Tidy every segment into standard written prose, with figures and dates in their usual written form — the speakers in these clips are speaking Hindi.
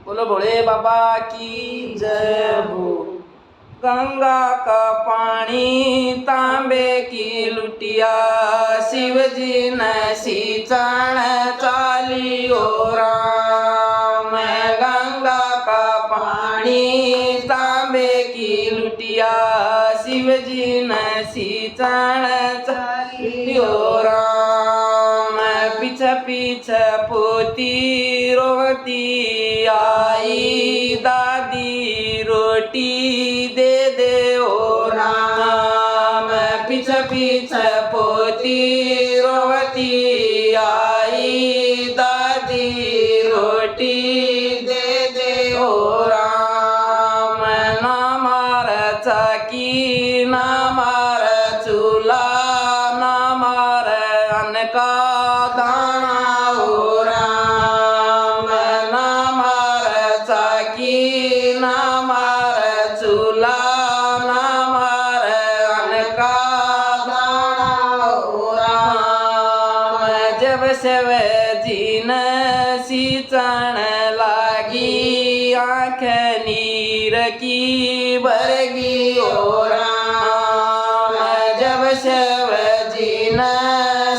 बोलो भोले बाबा की जय हो। गंगा का पानी तांबे की लुटिया, शिवजी ने सींचण चालियो राम। गंगा का पानी तांबे की लुटिया, शिवजी ने सींचण चालियो राम। पीछे पीछे पोती रोती आई, दादी रोटी दे दे ओ राम। पीछे पीछे पोती रोती आई, दादी रोटी दे दे ओ राम। ना मार चाकी ना मार चूल्हा, ना मार अन्न का दाना ओ राम। ना मार चाकी ना मार चूल्हा, ना मार अन्न का दाना ओ राम। जब शिवजी ने सींचण लागी, आँख नीर की भरगी ओ राम। जब शिवजी ने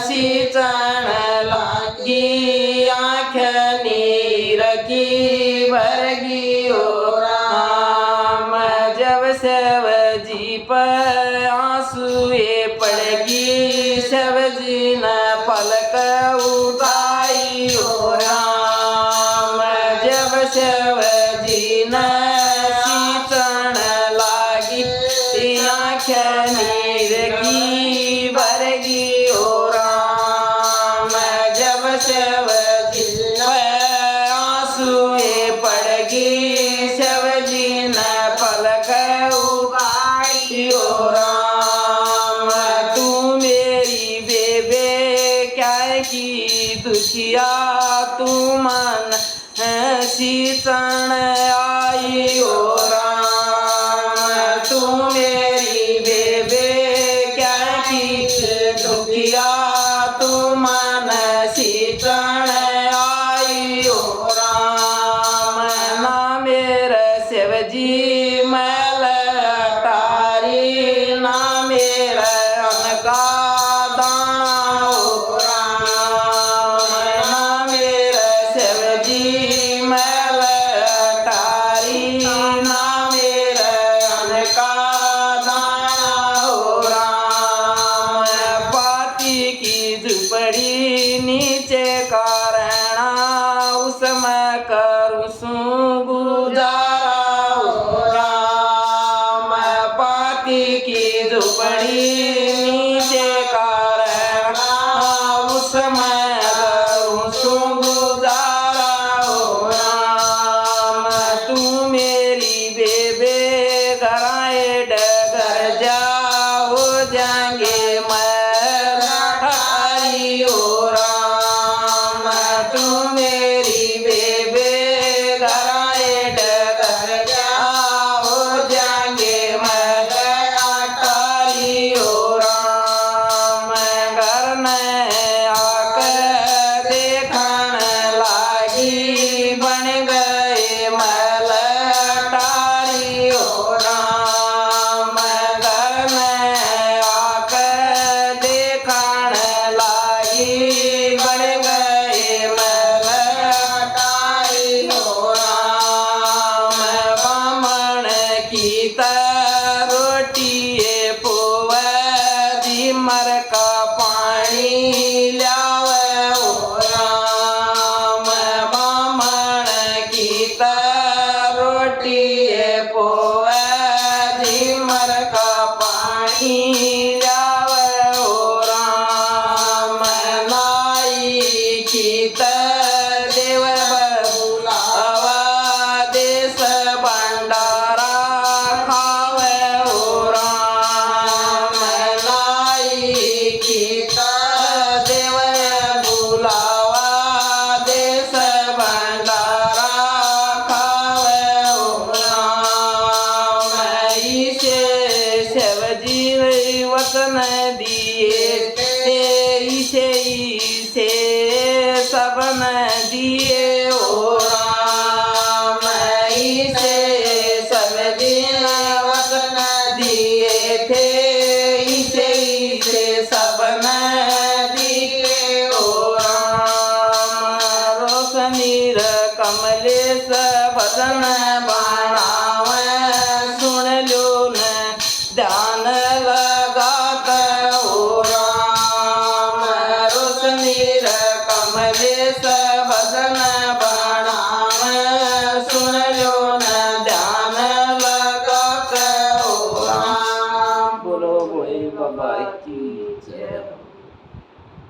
सींचण लागी, आँख नीर की भरगी ओ राम। जब शिवजी पर आंसुए पड़गी, शिवजी ने पलक उठाई ओ राम। जब शिवजी ने सींचण लागी, आँख नीर की भरगी ओ राम। जब शिवजी पर आंसुए पड़गी, शिवजी ने पलक उठाई ओ राम। तू मेरी बेबे क्या की दुखिया, तू मन सींचण आई ओ राम। तू मेरी बेबे क्या की दुखिया, तू मन सींचण आई ओ राम। ना मेरे शिवजी मैल तारी, ना मेरे अन्न का दाना ओ राम। ना मेरे शिवजी मैल तारी, ना मेरे अन्न का दाना ओ राम। पाती की झुपड़ी नीचे का रहना, उसमें करूँ